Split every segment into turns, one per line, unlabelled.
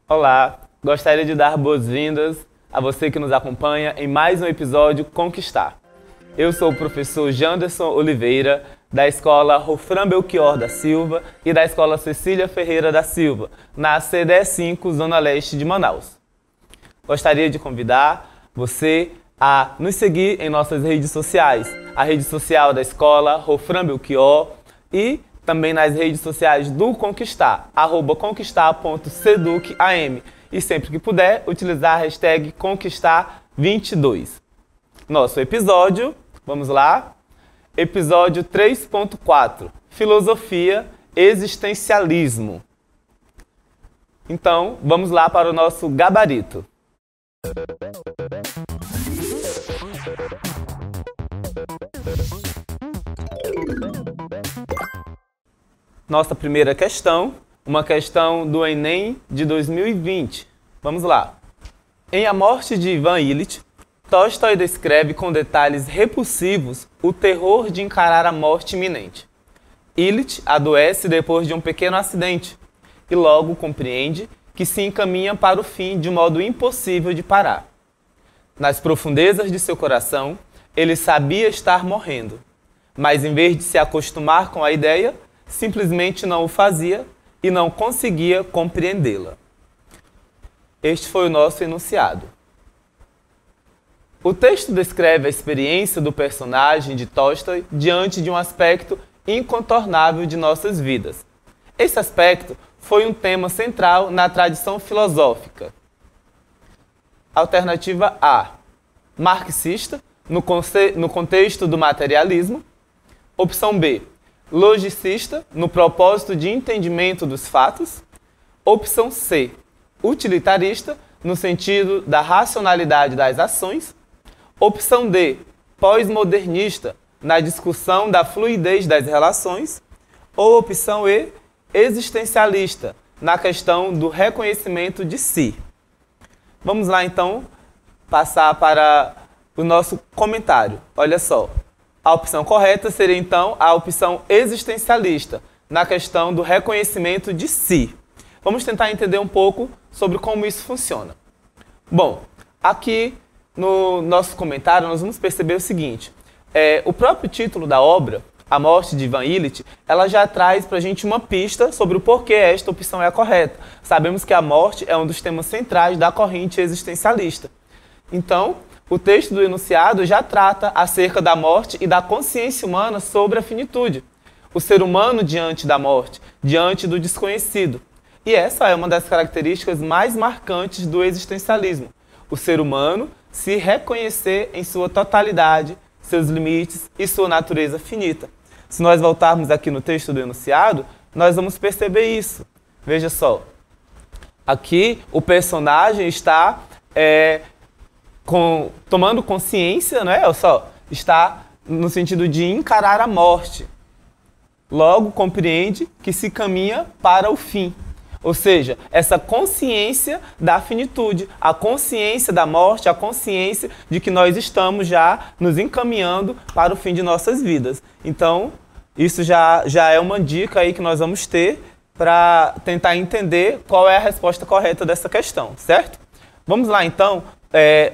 Olá, gostaria de dar boas-vindas a você que nos acompanha em mais um episódio Conquistar. Eu sou o professor Janderson Oliveira, da Escola Rofran Belchior da Silva e da Escola Cecília Ferreira da Silva, na CDE 5, Zona Leste de Manaus. Gostaria de convidar você a nos seguir em nossas redes sociais, a rede social da Escola Rofran Belchior e também nas redes sociais do Conquistar, @conquistar.seducam, e sempre que puder, utilizar a hashtag Conquistar22. Nosso episódio, vamos lá, episódio 3.4, Filosofia, Existencialismo. Então, vamos lá para o nosso gabarito. Nossa primeira questão, uma questão do Enem de 2020. Vamos lá. Em A Morte de Ivan Ilitch, Tolstói descreve com detalhes repulsivos o terror de encarar a morte iminente. Ilitch adoece depois de um pequeno acidente e logo compreende que se encaminha para o fim de um modo impossível de parar. Nas profundezas de seu coração, ele sabia estar morrendo, mas em vez de se acostumar com a ideia, simplesmente não o fazia e não conseguia compreendê-la. Este foi o nosso enunciado. O texto descreve a experiência do personagem de Tolstói diante de um aspecto incontornável de nossas vidas. Esse aspecto foi um tema central na tradição filosófica. Alternativa A, marxista, no contexto do materialismo. Opção B, logicista, no propósito de entendimento dos fatos. Opção C, utilitarista, no sentido da racionalidade das ações. Opção D, pós-modernista, na discussão da fluidez das relações. Ou opção E, existencialista, na questão do reconhecimento de si. Vamos lá, então, passar para o nosso comentário. Olha só. A opção correta seria, então, a opção existencialista, na questão do reconhecimento de si. Vamos tentar entender um pouco sobre como isso funciona. Bom, aqui no nosso comentário nós vamos perceber o seguinte. O próprio título da obra, A Morte de Ivan Ilitch, ela já traz para a gente uma pista sobre o porquê esta opção é a correta. Sabemos que a morte é um dos temas centrais da corrente existencialista. Então, o texto do enunciado já trata acerca da morte e da consciência humana sobre a finitude. O ser humano diante da morte, diante do desconhecido. E essa é uma das características mais marcantes do existencialismo. O ser humano se reconhecer em sua totalidade, seus limites e sua natureza finita. Se nós voltarmos aqui no texto do enunciado, nós vamos perceber isso. Veja só. Aqui o personagem está tomando consciência, não é? Olha só, está no sentido de encarar a morte. Logo compreende que se caminha para o fim. Ou seja, essa consciência da finitude, a consciência da morte, a consciência de que nós estamos já nos encaminhando para o fim de nossas vidas. Então, isso já é uma dica aí que nós vamos ter para tentar entender qual é a resposta correta dessa questão, certo? Vamos lá, então,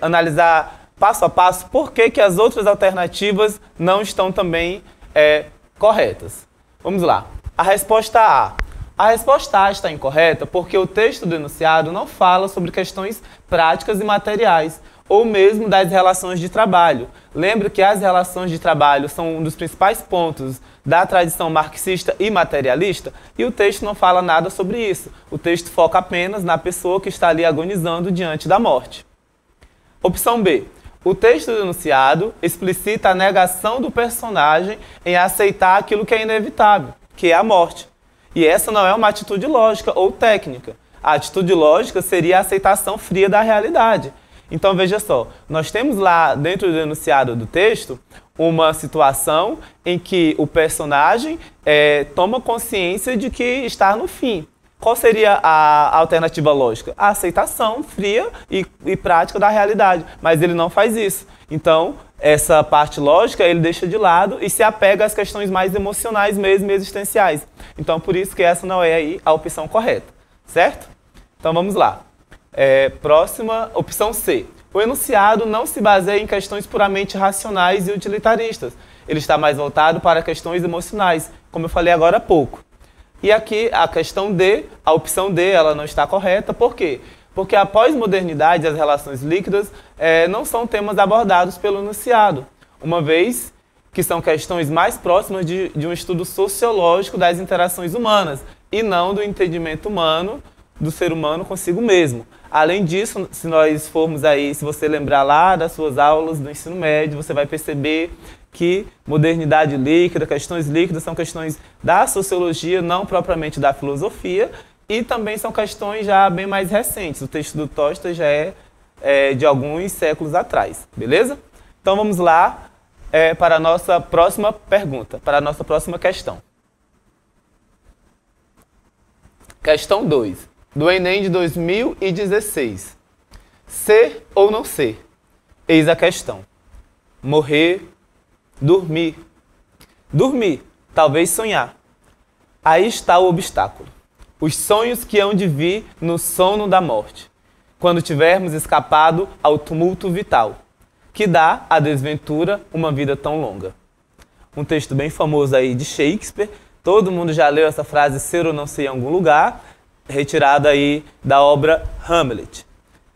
analisar passo a passo por que as outras alternativas não estão também corretas. Vamos lá. A resposta A. A resposta A está incorreta porque o texto do enunciado não fala sobre questões práticas e materiais, ou mesmo das relações de trabalho. Lembre que as relações de trabalho são um dos principais pontos da tradição marxista e materialista, e o texto não fala nada sobre isso. O texto foca apenas na pessoa que está ali agonizando diante da morte. Opção B. O texto do enunciado explicita a negação do personagem em aceitar aquilo que é inevitável, que é a morte. E essa não é uma atitude lógica ou técnica. A atitude lógica seria a aceitação fria da realidade. Então, veja só, nós temos lá dentro do enunciado do texto uma situação em que o personagem toma consciência de que está no fim. Qual seria a alternativa lógica? A aceitação fria e prática da realidade, mas ele não faz isso. Então, essa parte lógica ele deixa de lado e se apega às questões mais emocionais mesmo, existenciais. Então, por isso que essa não é aí a opção correta, certo? Então, vamos lá. Próxima, opção C. O enunciado não se baseia em questões puramente racionais e utilitaristas. Ele está mais voltado para questões emocionais, como eu falei agora há pouco. E aqui a questão D, a opção D, ela não está correta. Por quê? Porque a pós-modernidade e as relações líquidas não são temas abordados pelo enunciado, uma vez que são questões mais próximas de um estudo sociológico das interações humanas e não do entendimento humano, do ser humano consigo mesmo. Além disso, se nós formos aí, se você lembrar lá das suas aulas do ensino médio, você vai perceber que modernidade líquida, questões líquidas são questões da sociologia, não propriamente da filosofia, e também são questões já bem mais recentes. O texto do Tosta já é de alguns séculos atrás, beleza? Então vamos lá para a nossa próxima pergunta, para a nossa próxima questão. Questão 2, do Enem de 2016. Ser ou não ser? Eis a questão. Morrer, dormir. Dormir, talvez sonhar. Aí está o obstáculo. Os sonhos que hão de vir no sono da morte, quando tivermos escapado ao tumulto vital, que dá à desventura uma vida tão longa. Um texto bem famoso aí de Shakespeare, todo mundo já leu essa frase ser ou não ser em algum lugar, retirada aí da obra Hamlet.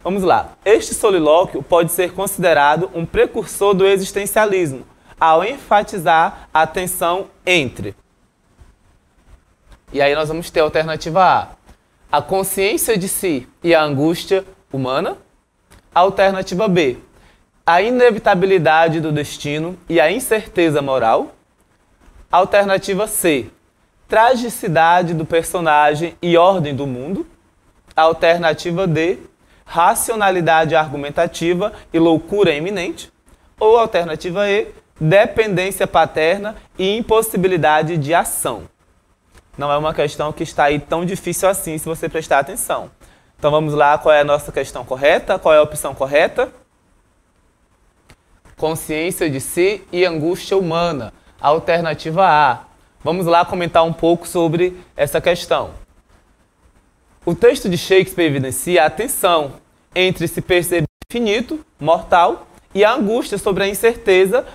Vamos lá. Este solilóquio pode ser considerado um precursor do existencialismo, ao enfatizar a tensão entre. E aí nós vamos ter a alternativa A consciência de si e a angústia humana. A alternativa B, a inevitabilidade do destino e a incerteza moral. A alternativa C, tragicidade do personagem e ordem do mundo. A alternativa D, racionalidade argumentativa e loucura iminente. Ou a alternativa E, dependência paterna e impossibilidade de ação. Não é uma questão que está aí tão difícil assim, se você prestar atenção. Então vamos lá, qual é a nossa questão correta? Qual é a opção correta? Consciência de si e angústia humana. Alternativa A. Vamos lá comentar um pouco sobre essa questão. O texto de Shakespeare evidencia a tensão entre se perceber finito, mortal, e a angústia sobre a incerteza,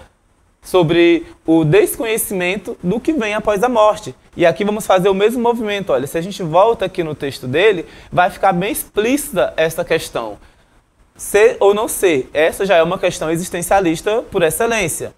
sobre o desconhecimento do que vem após a morte. E aqui vamos fazer o mesmo movimento. Olha, se a gente volta aqui no texto dele, vai ficar bem explícita essa questão. Ser ou não ser, essa já é uma questão existencialista por excelência.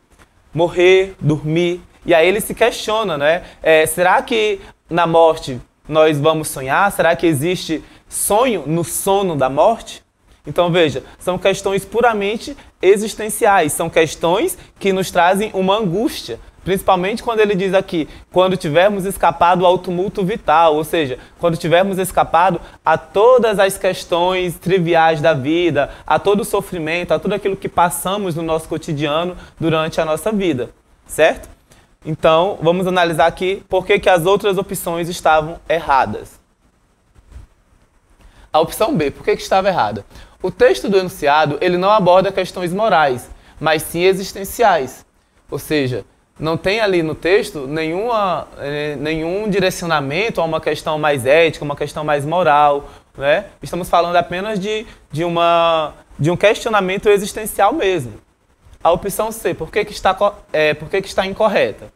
Morrer, dormir, e aí ele se questiona, né? Será que na morte nós vamos sonhar? Será que existe sonho no sono da morte? Então veja, são questões puramente existenciais, são questões que nos trazem uma angústia, principalmente quando ele diz aqui, quando tivermos escapado ao tumulto vital, ou seja, quando tivermos escapado a todas as questões triviais da vida, a todo o sofrimento, a tudo aquilo que passamos no nosso cotidiano durante a nossa vida, certo? Então, vamos analisar aqui por que as outras opções estavam erradas. A opção B, por que estava errada? O texto do enunciado, ele não aborda questões morais, mas sim existenciais. Ou seja, não tem ali no texto nenhum direcionamento a uma questão mais ética, uma questão mais moral, né? Estamos falando apenas de um questionamento existencial mesmo. A opção C, por que está incorreta?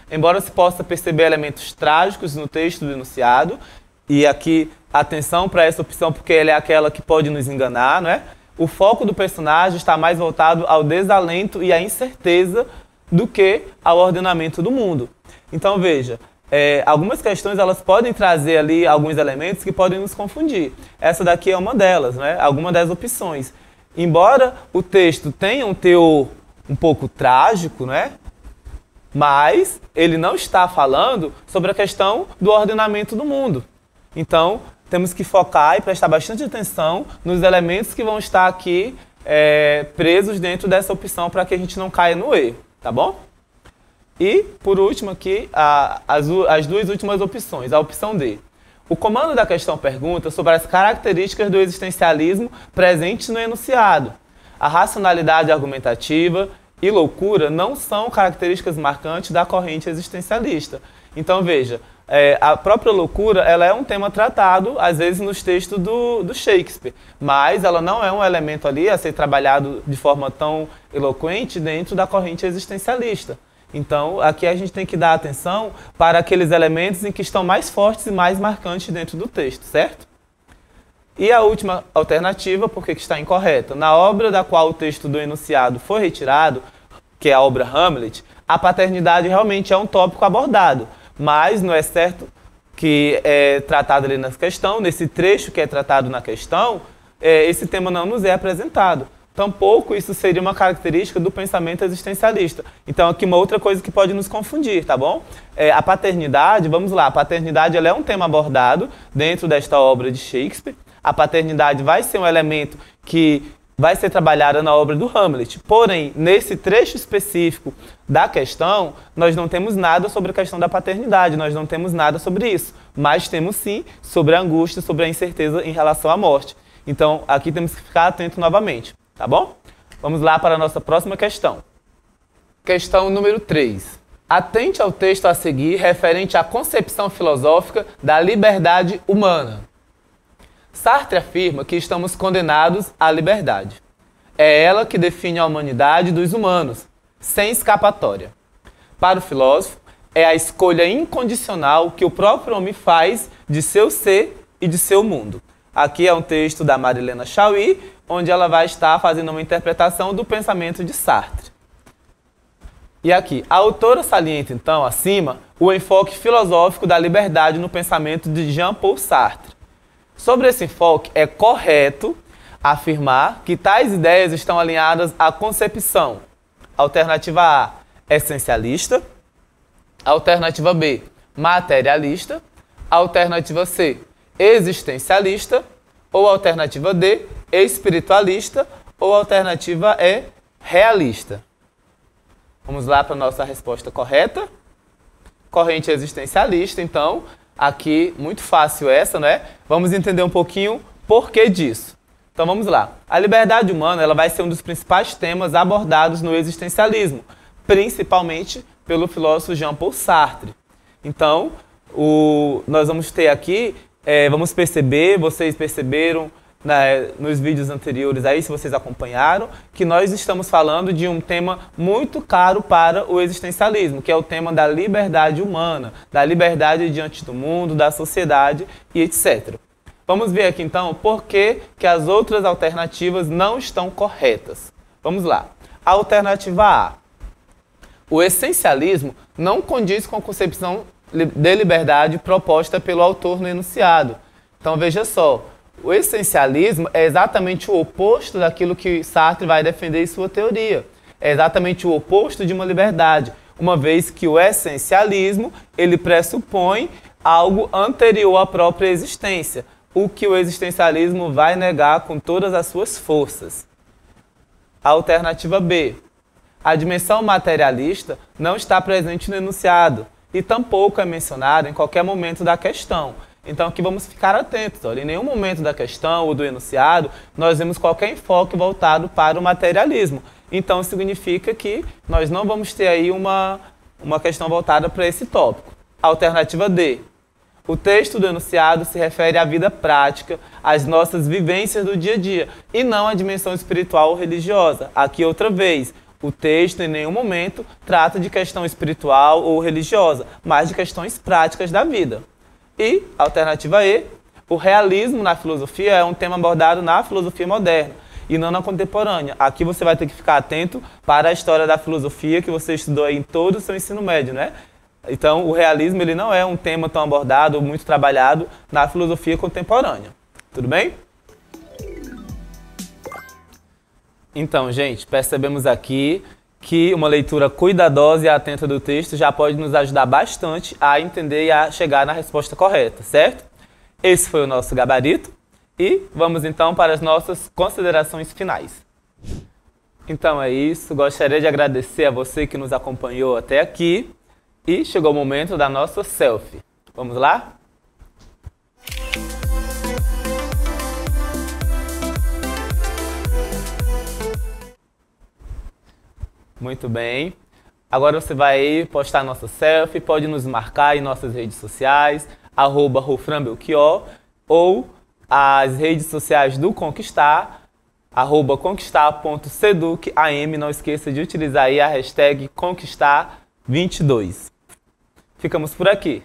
Embora se possa perceber elementos trágicos no texto do enunciado, e aqui atenção para essa opção porque ela é aquela que pode nos enganar, não é? O foco do personagem está mais voltado ao desalento e à incerteza do que ao ordenamento do mundo. Então veja, algumas questões elas podem trazer ali alguns elementos que podem nos confundir. Essa daqui é uma delas, né? Alguma das opções. Embora o texto tenha um teor um pouco trágico, né? Mas ele não está falando sobre a questão do ordenamento do mundo. Então, temos que focar e prestar bastante atenção nos elementos que vão estar aqui presos dentro dessa opção para que a gente não caia no erro, tá bom? E, por último aqui, as duas últimas opções. A opção D. O comando da questão pergunta sobre as características do existencialismo presentes no enunciado. A racionalidade argumentativa e loucura não são características marcantes da corrente existencialista. Então, veja, a própria loucura ela é um tema tratado, às vezes, nos textos do Shakespeare, mas ela não é um elemento ali a ser trabalhado de forma tão eloquente dentro da corrente existencialista. Então, aqui a gente tem que dar atenção para aqueles elementos em que estão mais fortes e mais marcantes dentro do texto, certo? E a última alternativa, por que está incorreta? Na obra da qual o texto do enunciado foi retirado, que é a obra Hamlet, a paternidade realmente é um tópico abordado, mas não é certo que é tratado ali na questão, nesse trecho que é tratado na questão, esse tema não nos é apresentado. Tampouco isso seria uma característica do pensamento existencialista. Então, aqui uma outra coisa que pode nos confundir, tá bom? A paternidade, vamos lá, a paternidade ela é um tema abordado dentro desta obra de Shakespeare. A paternidade vai ser um elemento que vai ser trabalhado na obra do Hamlet. Porém, nesse trecho específico da questão, nós não temos nada sobre a questão da paternidade, nós não temos nada sobre isso. Mas temos sim sobre a angústia, sobre a incerteza em relação à morte. Então, aqui temos que ficar atento novamente. Tá bom? Vamos lá para a nossa próxima questão. Questão número 3. Atente ao texto a seguir referente à concepção filosófica da liberdade humana. Sartre afirma que estamos condenados à liberdade. É ela que define a humanidade dos humanos, sem escapatória. Para o filósofo, é a escolha incondicional que o próprio homem faz de seu ser e de seu mundo. Aqui é um texto da Marilena Chauí, onde ela vai estar fazendo uma interpretação do pensamento de Sartre. E aqui, a autora salienta, então, acima, o enfoque filosófico da liberdade no pensamento de Jean-Paul Sartre. Sobre esse enfoque, é correto afirmar que tais ideias estão alinhadas à concepção. Alternativa A, essencialista. Alternativa B, materialista. Alternativa C, existencialista. Ou alternativa D, espiritualista. Ou alternativa E, realista. Vamos lá para a nossa resposta correta. Corrente existencialista, então, aqui, muito fácil essa, né? Vamos entender um pouquinho por que disso. Então vamos lá. A liberdade humana ela vai ser um dos principais temas abordados no existencialismo, principalmente pelo filósofo Jean-Paul Sartre. Então, nós vamos ter aqui, vamos perceber, vocês perceberam nos vídeos anteriores aí, se vocês acompanharam, que nós estamos falando de um tema muito caro para o existencialismo, que é o tema da liberdade humana, da liberdade diante do mundo, da sociedade e etc. Vamos ver aqui então por que as outras alternativas não estão corretas. Vamos lá. A alternativa A. O essencialismo não condiz com a concepção de liberdade proposta pelo autor no enunciado. Então veja só. O essencialismo é exatamente o oposto daquilo que Sartre vai defender em sua teoria. É exatamente o oposto de uma liberdade, uma vez que o essencialismo ele pressupõe algo anterior à própria existência, o que o existencialismo vai negar com todas as suas forças. A alternativa B. A dimensão materialista não está presente no enunciado e tampouco é mencionada em qualquer momento da questão. Então aqui vamos ficar atentos, olha, em nenhum momento da questão ou do enunciado nós vemos qualquer enfoque voltado para o materialismo. Então significa que nós não vamos ter aí uma questão voltada para esse tópico. Alternativa D. O texto do enunciado se refere à vida prática, às nossas vivências do dia a dia, e não à dimensão espiritual ou religiosa. Aqui outra vez, o texto em nenhum momento trata de questão espiritual ou religiosa, mas de questões práticas da vida. E, alternativa E, o realismo na filosofia é um tema abordado na filosofia moderna e não na contemporânea. Aqui você vai ter que ficar atento para a história da filosofia que você estudou aí em todo o seu ensino médio, né? Então, o realismo ele não é um tema tão abordado, muito trabalhado na filosofia contemporânea. Tudo bem? Então, gente, percebemos aqui que uma leitura cuidadosa e atenta do texto já pode nos ajudar bastante a entender e a chegar na resposta correta, certo? Esse foi o nosso gabarito e vamos então para as nossas considerações finais. Então é isso, gostaria de agradecer a você que nos acompanhou até aqui e chegou o momento da nossa selfie. Vamos lá? Muito bem. Agora você vai postar nossa selfie, pode nos marcar em nossas redes sociais, @RofranBelchior, ou as redes sociais do Conquistar, @conquistar.seducam. Não esqueça de utilizar aí a hashtag Conquistar22. Ficamos por aqui.